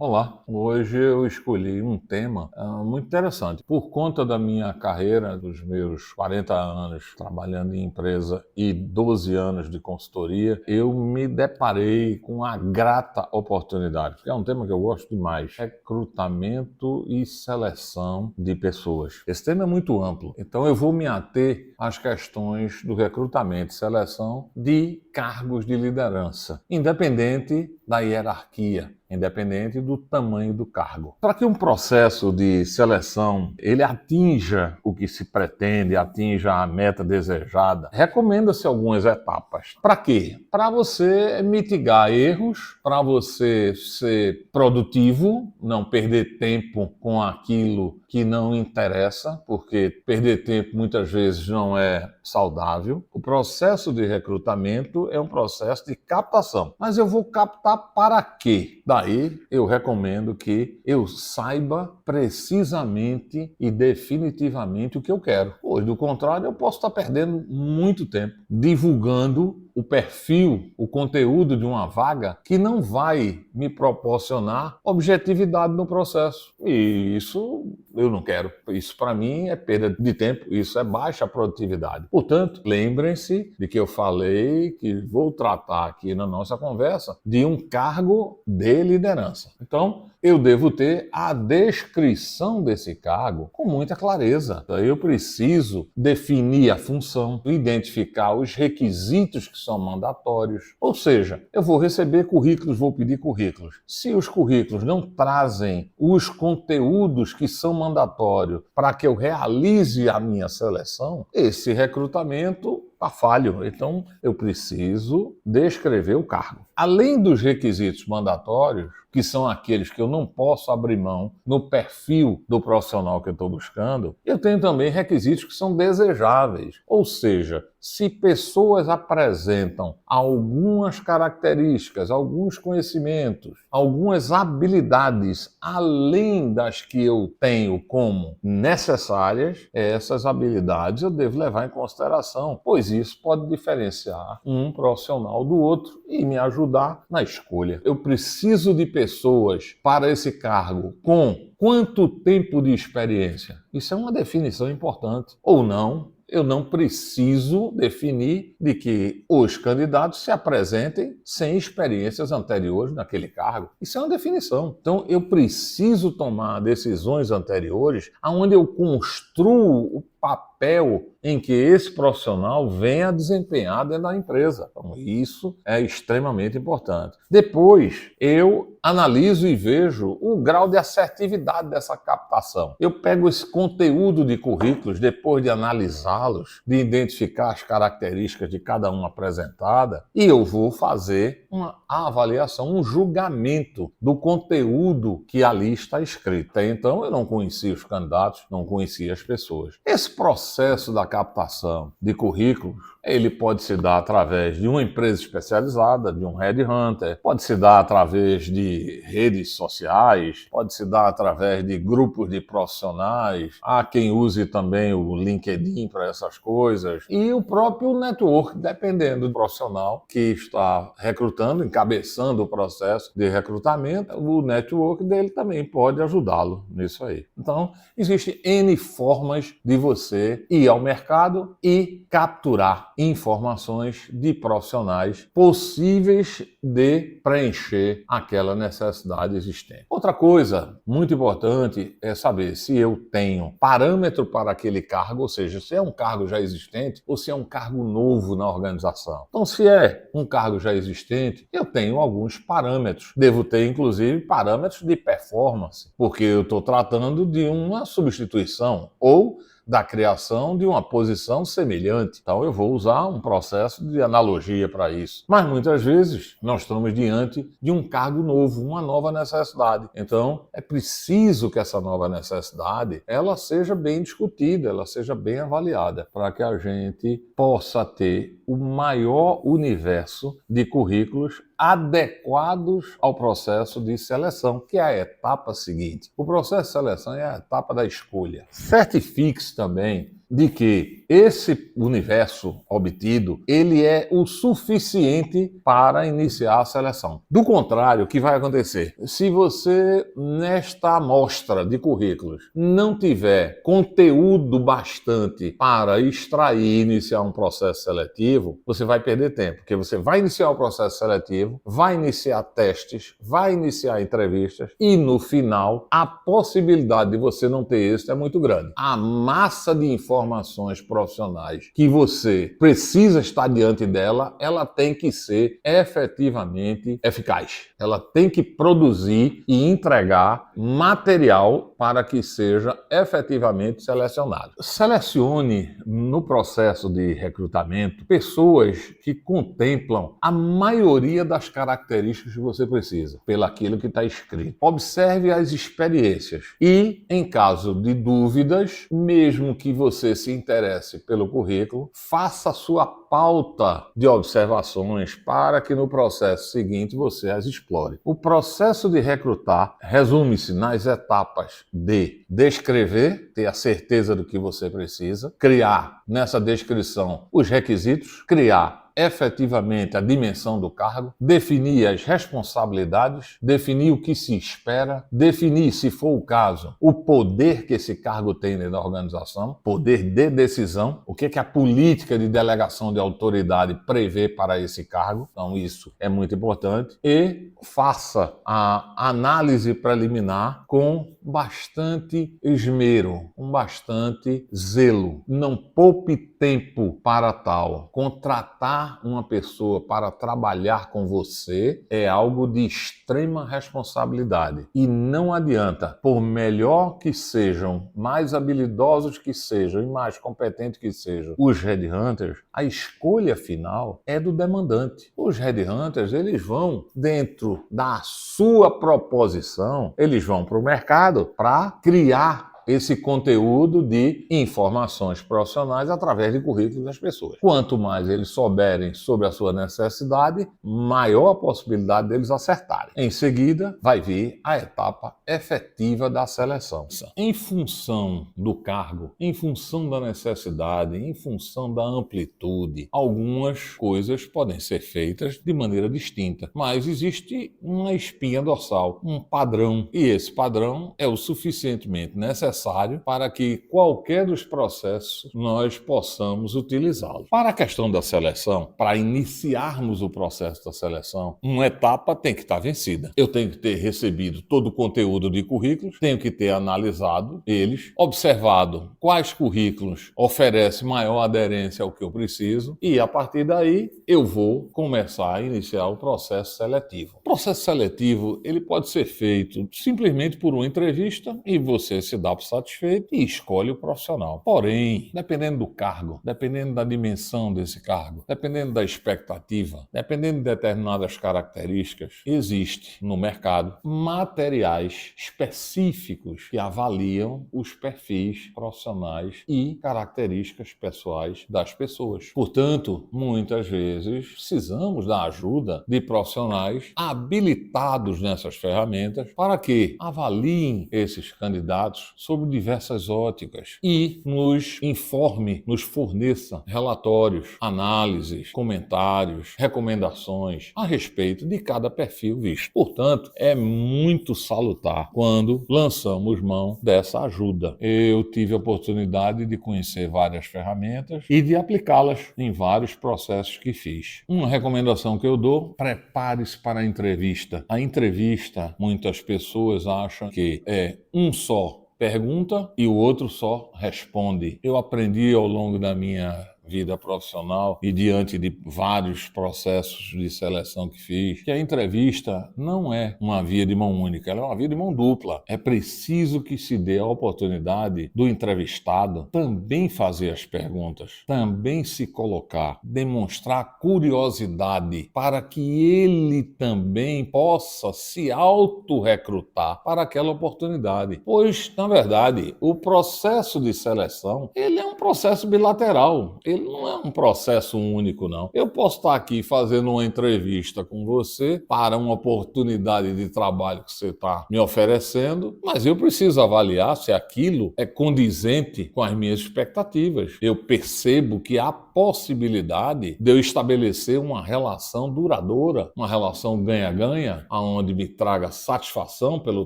Olá, hoje eu escolhi um tema muito interessante. Por conta da minha carreira, dos meus 40 anos trabalhando em empresa e 12 anos de consultoria, eu me deparei com a grata oportunidade, porque é um tema que eu gosto demais: recrutamento e seleção de pessoas. Esse tema é muito amplo, então eu vou me ater às questões do recrutamento e seleção de cargos de liderança, independente da hierarquia, independente do tamanho do cargo. Para que um processo de seleção ele atinja o que se pretende, atinja a meta desejada, recomenda-se algumas etapas. Para quê? Para você mitigar erros, para você ser produtivo, não perder tempo com aquilo que não interessa, porque perder tempo muitas vezes não é saudável. O processo de recrutamento é um processo de captação. Mas eu vou captar para quê? Daí eu recomendo que eu saiba precisamente e definitivamente o que eu quero. Pois, do contrário, eu posso estar perdendo muito tempo divulgando o perfil, o conteúdo de uma vaga que não vai me proporcionar objetividade no processo. E isso eu não quero. Isso para mim é perda de tempo, isso é baixa produtividade. Portanto, lembrem-se de que eu falei que vou tratar aqui na nossa conversa de um cargo de liderança. Então, eu devo ter a descrição desse cargo com muita clareza. Então, eu preciso definir a função, identificar os requisitos que são mandatórios. Ou seja, eu vou receber currículos, vou pedir currículos. Se os currículos não trazem os conteúdos que são mandatórios para que eu realize a minha seleção, esse recrutamento está falho. Então, eu preciso descrever o cargo. Além dos requisitos mandatórios, que são aqueles que eu não posso abrir mão no perfil do profissional que eu estou buscando, eu tenho também requisitos que são desejáveis. Ou seja, se pessoas apresentam algumas características, alguns conhecimentos, algumas habilidades além das que eu tenho como necessárias, essas habilidades eu devo levar em consideração, pois isso pode diferenciar um profissional do outro e me ajudar na escolha. Eu preciso de pessoas para esse cargo com quanto tempo de experiência? Isso é uma definição importante. Ou não, eu não preciso definir de que os candidatos se apresentem sem experiências anteriores naquele cargo. Isso é uma definição. Então, eu preciso tomar decisões anteriores onde eu construo o papel em que esse profissional venha a desempenhar dentro da empresa. Então, isso é extremamente importante. Depois, eu analiso e vejo o grau de assertividade dessa captação. Eu pego esse conteúdo de currículos, depois de analisá-los, de identificar as características de cada um apresentada, e eu vou fazer uma avaliação, um julgamento do conteúdo que ali está escrito. Até então, eu não conhecia os candidatos, não conhecia as pessoas. Esse processo da captação de currículos, ele pode se dar através de uma empresa especializada, de um headhunter, pode se dar através de redes sociais, pode se dar através de grupos de profissionais, há quem use também o LinkedIn para essas coisas, e o próprio network, dependendo do profissional que está recrutando, encabeçando o processo de recrutamento, o network dele também pode ajudá-lo nisso aí. Então, existem N formas de você ir ao mercado e capturar informações de profissionais possíveis de preencher aquela necessidade existente. Outra coisa muito importante é saber se eu tenho parâmetro para aquele cargo, ou seja, se é um cargo já existente ou se é um cargo novo na organização. Então, se é um cargo já existente, eu tenho alguns parâmetros. Devo ter, inclusive, parâmetros de performance, porque eu estou tratando de uma substituição ou da criação de uma posição semelhante. Então eu vou usar um processo de analogia para isso. Mas muitas vezes nós estamos diante de um cargo novo, uma nova necessidade. Então é preciso que essa nova necessidade ela seja bem discutida, ela seja bem avaliada, para que a gente possa ter o maior universo de currículos adequados ao processo de seleção, que é a etapa seguinte. O processo de seleção é a etapa da escolha. Certifique-se também de que esse universo obtido, ele é o suficiente para iniciar a seleção. Do contrário, o que vai acontecer? Se você, nesta amostra de currículos, não tiver conteúdo bastante para extrair e iniciar um processo seletivo, você vai perder tempo, porque você vai iniciar o processo seletivo, vai iniciar testes, vai iniciar entrevistas e, no final, a possibilidade de você não ter êxito é muito grande. A massa de informações profissionais que você precisa estar diante dela, ela tem que ser efetivamente eficaz. Ela tem que produzir e entregar material para que seja efetivamente selecionado. Selecione no processo de recrutamento pessoas que contemplam a maioria das características que você precisa, pelaquilo que está escrito. Observe as experiências e, em caso de dúvidas, mesmo que você se interesse pelo currículo, faça a sua pauta de observações para que no processo seguinte você as explore. O processo de recrutar resume-se nas etapas de descrever, ter a certeza do que você precisa, criar nessa descrição os requisitos, criar efetivamente a dimensão do cargo, definir as responsabilidades, definir o que se espera, definir, se for o caso, o poder que esse cargo tem dentro da organização, poder de decisão, o que é que a política de delegação de autoridade prevê para esse cargo. Então isso é muito importante. E faça a análise preliminar com bastante esmero, com bastante zelo. Não poupe tempo para tal. Contratar uma pessoa para trabalhar com você é algo de extrema responsabilidade. E não adianta, por melhor que sejam, mais habilidosos que sejam e mais competentes que sejam os headhunters, a escolha final é do demandante. Os headhunters, eles vão dentro da sua proposição, eles vão para o mercado para criar esse conteúdo de informações profissionais através de currículos das pessoas. Quanto mais eles souberem sobre a sua necessidade, maior a possibilidade deles acertarem. Em seguida, vai vir a etapa efetiva da seleção. Em função do cargo, em função da necessidade, em função da amplitude, algumas coisas podem ser feitas de maneira distinta, mas existe uma espinha dorsal, um padrão, e esse padrão é o suficientemente necessário para que qualquer dos processos nós possamos utilizá-lo. Para a questão da seleção, para iniciarmos o processo da seleção, uma etapa tem que estar vencida. Eu tenho que ter recebido todo o conteúdo de currículos, tenho que ter analisado eles, observado quais currículos oferecem maior aderência ao que eu preciso e, a partir daí, eu vou começar a iniciar o processo seletivo. O processo seletivo, ele pode ser feito simplesmente por uma entrevista e você se dá por satisfeito e escolhe o profissional. Porém, dependendo do cargo, dependendo da dimensão desse cargo, dependendo da expectativa, dependendo de determinadas características, existe no mercado materiais específicos que avaliam os perfis profissionais e características pessoais das pessoas. Portanto, muitas vezes precisamos da ajuda de profissionais habilitados nessas ferramentas para que avaliem esses candidatos sob diversas óticas e nos informe, nos forneça relatórios, análises, comentários, recomendações a respeito de cada perfil visto. Portanto, é muito salutar quando lançamos mão dessa ajuda. Eu tive a oportunidade de conhecer várias ferramentas e de aplicá-las em vários processos que fiz. Uma recomendação que eu dou: prepare-se para a entrevista. A entrevista, muitas pessoas acham que é um só pergunta e o outro só responde. Eu aprendi ao longo da minha vida profissional e diante de vários processos de seleção que fiz, que a entrevista não é uma via de mão única, ela é uma via de mão dupla. É preciso que se dê a oportunidade do entrevistado também fazer as perguntas, também se colocar, demonstrar curiosidade para que ele também possa se auto-recrutar para aquela oportunidade. Pois, na verdade, o processo de seleção, ele é um processo bilateral. Ele não é um processo único, não. Eu posso estar aqui fazendo uma entrevista com você para uma oportunidade de trabalho que você está me oferecendo, mas eu preciso avaliar se aquilo é condizente com as minhas expectativas. Eu percebo que há possibilidade de eu estabelecer uma relação duradoura, uma relação ganha-ganha, aonde me traga satisfação pelo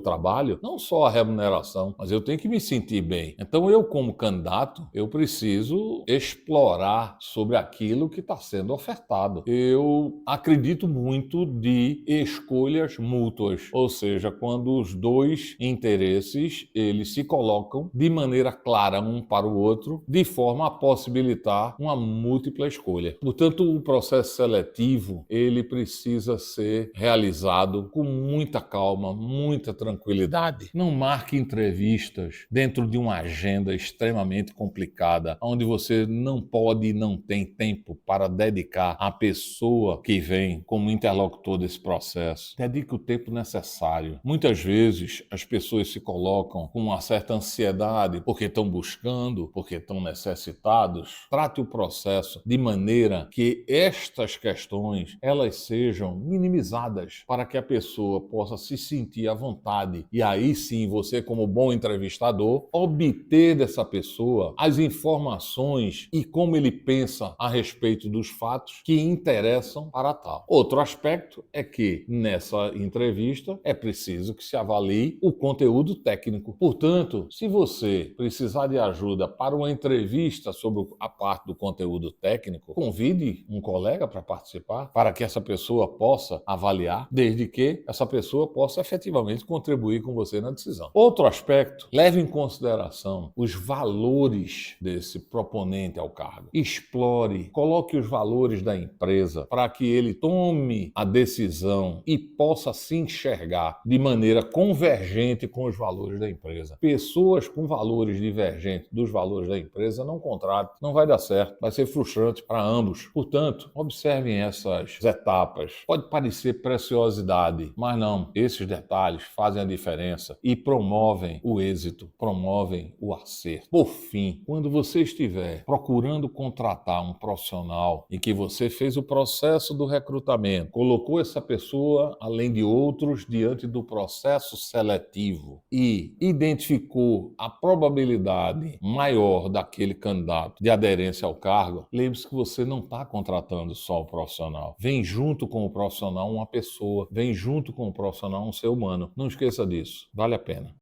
trabalho, não só a remuneração, mas eu tenho que me sentir bem. Então eu, como candidato, eu preciso explorar sobre aquilo que está sendo ofertado. Eu acredito muito de escolhas mútuas, ou seja, quando os dois interesses eles se colocam de maneira clara um para o outro, de forma a possibilitar uma múltipla escolha. Portanto, o processo seletivo ele precisa ser realizado com muita calma, muita tranquilidade. Não marque entrevistas dentro de uma agenda extremamente complicada, onde você não pode e não tem tempo para dedicar à pessoa que vem como interlocutor desse processo. Dedique o tempo necessário. Muitas vezes as pessoas se colocam com uma certa ansiedade porque estão buscando, porque estão necessitados. Trate o processo de maneira que estas questões elas sejam minimizadas para que a pessoa possa se sentir à vontade e aí sim você, como bom entrevistador, obter dessa pessoa as informações e como ele pensa a respeito dos fatos que interessam para tal. Outro aspecto é que nessa entrevista é preciso que se avalie o conteúdo técnico. Portanto, se você precisar de ajuda para uma entrevista sobre a parte do conteúdo técnico, convide um colega para participar, para que essa pessoa possa avaliar, desde que essa pessoa possa efetivamente contribuir com você na decisão. Outro aspecto, leve em consideração os valores desse proponente ao cargo. Explore, coloque os valores da empresa para que ele tome a decisão e possa se enxergar de maneira convergente com os valores da empresa. Pessoas com valores divergentes dos valores da empresa não contratem, não vai dar certo, vai ser frustrante para ambos. Portanto, observem essas etapas. Pode parecer preciosidade, mas não. Esses detalhes fazem a diferença e promovem o êxito, promovem o acerto. Por fim, quando você estiver procurando contratar um profissional em que você fez o processo do recrutamento, colocou essa pessoa, além de outros, diante do processo seletivo e identificou a probabilidade maior daquele candidato de aderência ao cargo, lembre-se que você não está contratando só o profissional. Vem junto com o profissional uma pessoa, vem junto com o profissional um ser humano. Não esqueça disso, vale a pena.